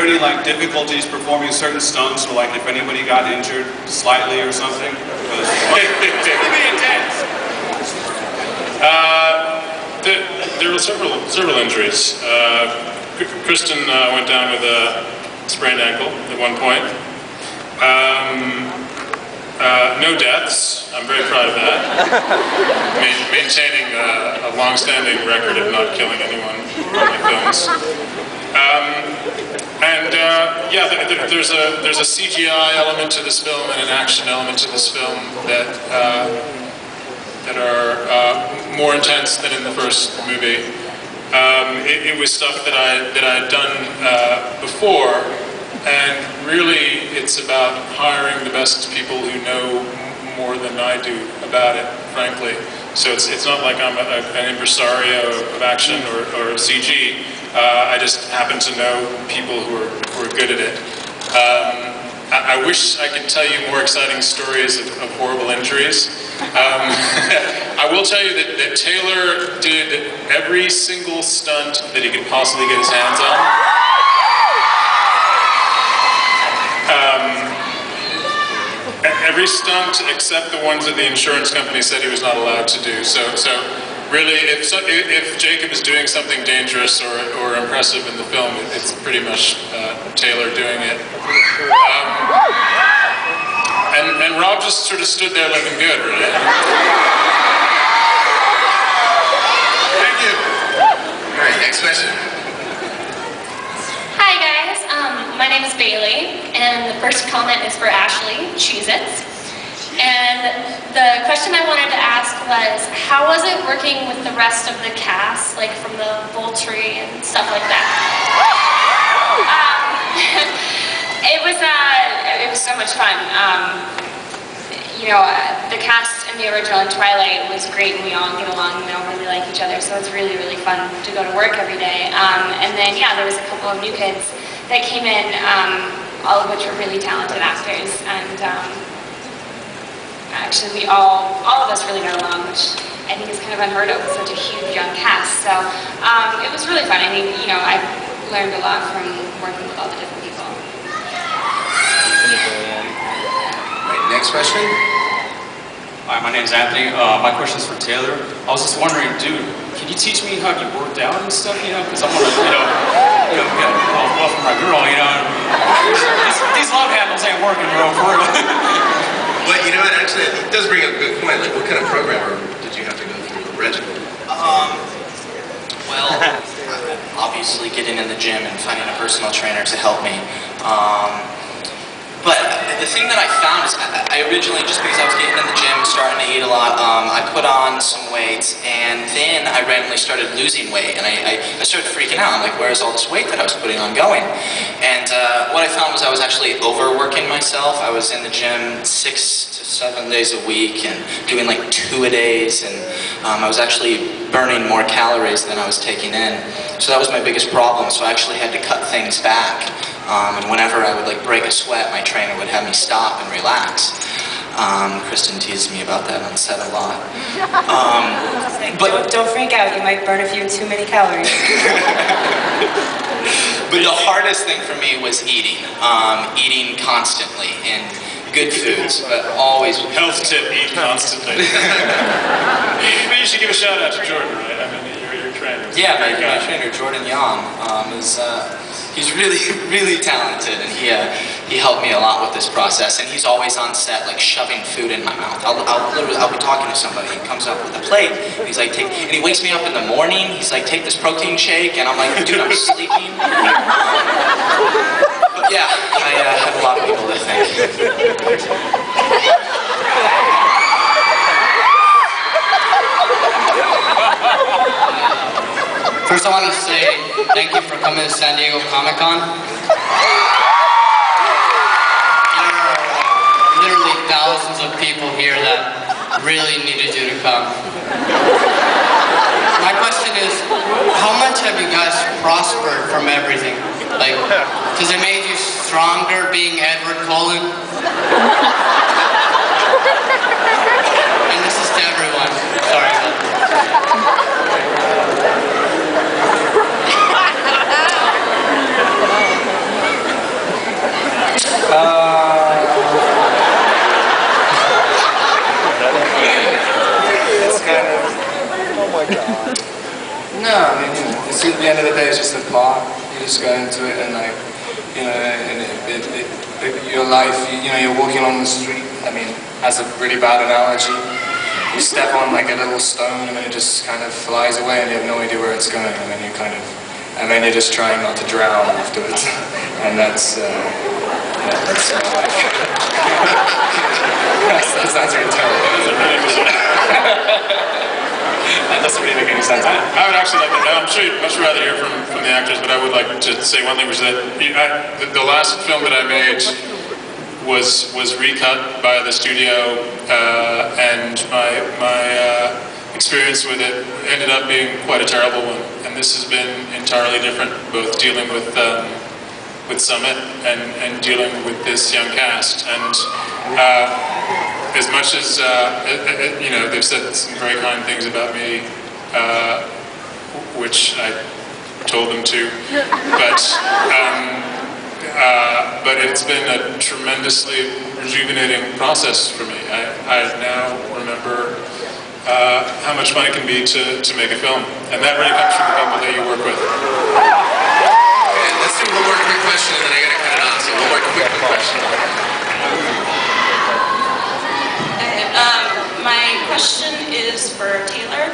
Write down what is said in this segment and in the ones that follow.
any like difficulties performing certain stunts, or like if anybody got injured slightly or something? It's pretty intense. There were several injuries. Kristen went down with a sprained ankle at one point. No deaths. I'm very proud of that. Maintaining a long-standing record of not killing anyone in my films. There's a CGI element to this film and an action element to this film that are more intense than in the first movie. It was stuff that I had done before, and really it's about hiring the best people who know more than I do about it, frankly. So it's not like I'm an impresario of action or CG. I just happen to know people who are good at it. I wish I could tell you more exciting stories of horrible injuries. I will tell you that Taylor did every single stunt that he could possibly get his hands on. Every stunt except the ones that the insurance company said he was not allowed to do. So really, if Jacob is doing something dangerous or impressive in the film, it's pretty much Taylor doing it. And Rob just sort of stood there looking good, right? Thank you. All right, next question. Hi guys, my name is Bailey, and the first comment is for Ashley, Cheez-Its. And the question I wanted to ask was, how was it working with the rest of the cast, like from the Volturi and stuff like that? It was so much fun. The cast in the original in Twilight was great, and we all get along, we all really like each other, so it's really, really fun to go to work every day. And then, there was a couple of new kids that came in, all of which were really talented actors, and actually all of us really got along, which I think is kind of unheard of with such a huge young cast. So it was really fun. I mean, I've learned a lot from working with all the different people. Right, next question. Hi, my name's Anthony. My question is for Taylor. I was just wondering, dude, can you teach me how you worked out and stuff? Because I want to, get well from my girl. These love handles ain't working, bro. For real. But you know what? Actually, it does bring up a good point. Like, what kind of programmer did you have to go through? A regimen? Well, obviously getting in the gym and finding a personal trainer to help me. But the thing that I found is I originally, just because I was getting in the gym, starting to eat a lot, I put on some weight, and then I randomly started losing weight, and I started freaking out. I'm like, where's all this weight that I was putting on going? And what I found was I was actually overworking myself. I was in the gym 6 to 7 days a week and doing like 2-a-days, and I was actually burning more calories than I was taking in. So that was my biggest problem, so I actually had to cut things back. And whenever I would break a sweat, my trainer would have me stop and relax. Kristen teased me about that on set a lot. But don't freak out, you might burn a few too many calories. But the hardest thing for me was eating. Eating constantly and good foods, but always with Health tip, eat constantly. But you should give a shout out to Jordan, right? I mean, your trainer. Yeah, my trainer, Jordan Young, he's really, really talented, and he helped me a lot with this process, and he's always on set, shoving food in my mouth. I'll be talking to somebody, he comes up with a plate, and he's like, and he wakes me up in the morning, he's like, take this protein shake, and I'm like, dude, I'm sleeping. But yeah, I have a lot of people to thank. First, I want to say thank you for coming to San Diego Comic-Con. There are literally thousands of people here that really needed you to come. My question is, how much have you guys prospered from everything? Because it made you stronger being Edward Cullen? And this is to everyone. Sorry about that. the end of the day, it's just a part. You just go into it and like, you know, and your life, you know, you're walking along the street. I mean, that's a really bad analogy. You step on like a little stone and then it just kind of flies away and you have no idea where it's going, and then you're just trying not to drown afterwards. And that's my life. that sounds really terrible. That doesn't really make any sense. I would actually like to, I'm sure you'd much rather hear from the actors, but I would like to say one thing, which is that the last film that I made was recut by the studio, and my experience with it ended up being quite a terrible one. And this has been entirely different, both dealing with Summit and dealing with this young cast. And as much as you know, they've said some very kind things about me, which I told them to, but it's been a tremendously rejuvenating process for me. I now remember how much fun it can be to make a film, and that really comes from the people that you work with. Okay, let's do one more quick question, and then I gotta cut it off. So one more quick question. My question is for Taylor.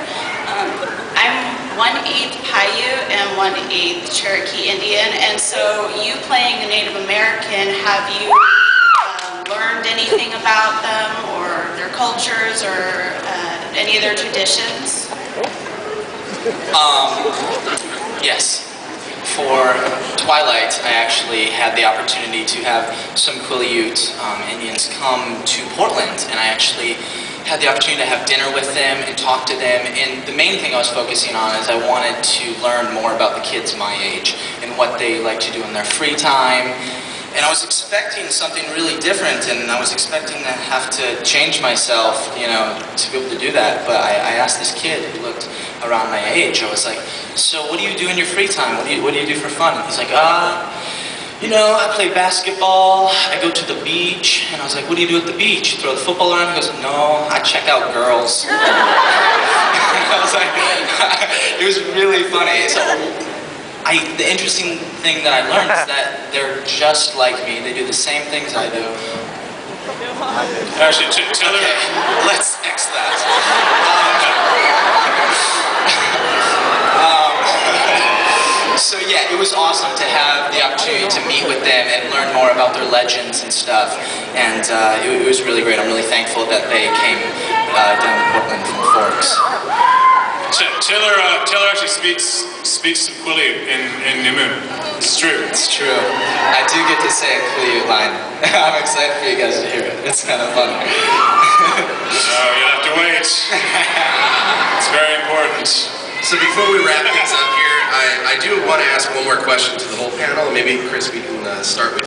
I'm 1/8 Paiute and 1/8 Cherokee Indian, and so you playing a Native American, have you learned anything about them or their cultures or any of their traditions? Yes. For Twilight, I actually had the opportunity to have some Quileute Indians come to Portland, and I actually had the opportunity to have dinner with them and talk to them. And the main thing I was focusing on is I wanted to learn more about the kids my age and what they like to do in their free time. And I was expecting something really different, and I was expecting to have to change myself, you know, to be able to do that. But I asked this kid who looked around my age, I was like, so what do you do in your free time? What do you do for fun? And he's like, you know, I play basketball, I go to the beach. And I was like, what do you do at the beach? You throw the football around? He goes, no, I check out girls. I was like, it was really funny. So the interesting thing that I learned is that they're just like me. They do the same things I do. Actually, Taylor, Okay, let's X that. So yeah, it was awesome to have the opportunity to meet with them and learn more about their legends and stuff. And it was really great. I'm really thankful that they came down to Portland from the Forks. Taylor actually speaks some Quileute in Nimoon. It's true. It's true. I do get to say a Quileute line. I'm excited for you guys to hear it. It's kind of fun. Oh, you'll have to wait. It's very important. So before we wrap things up here, I do want to ask one more question to the whole panel, and maybe Chris, we can start with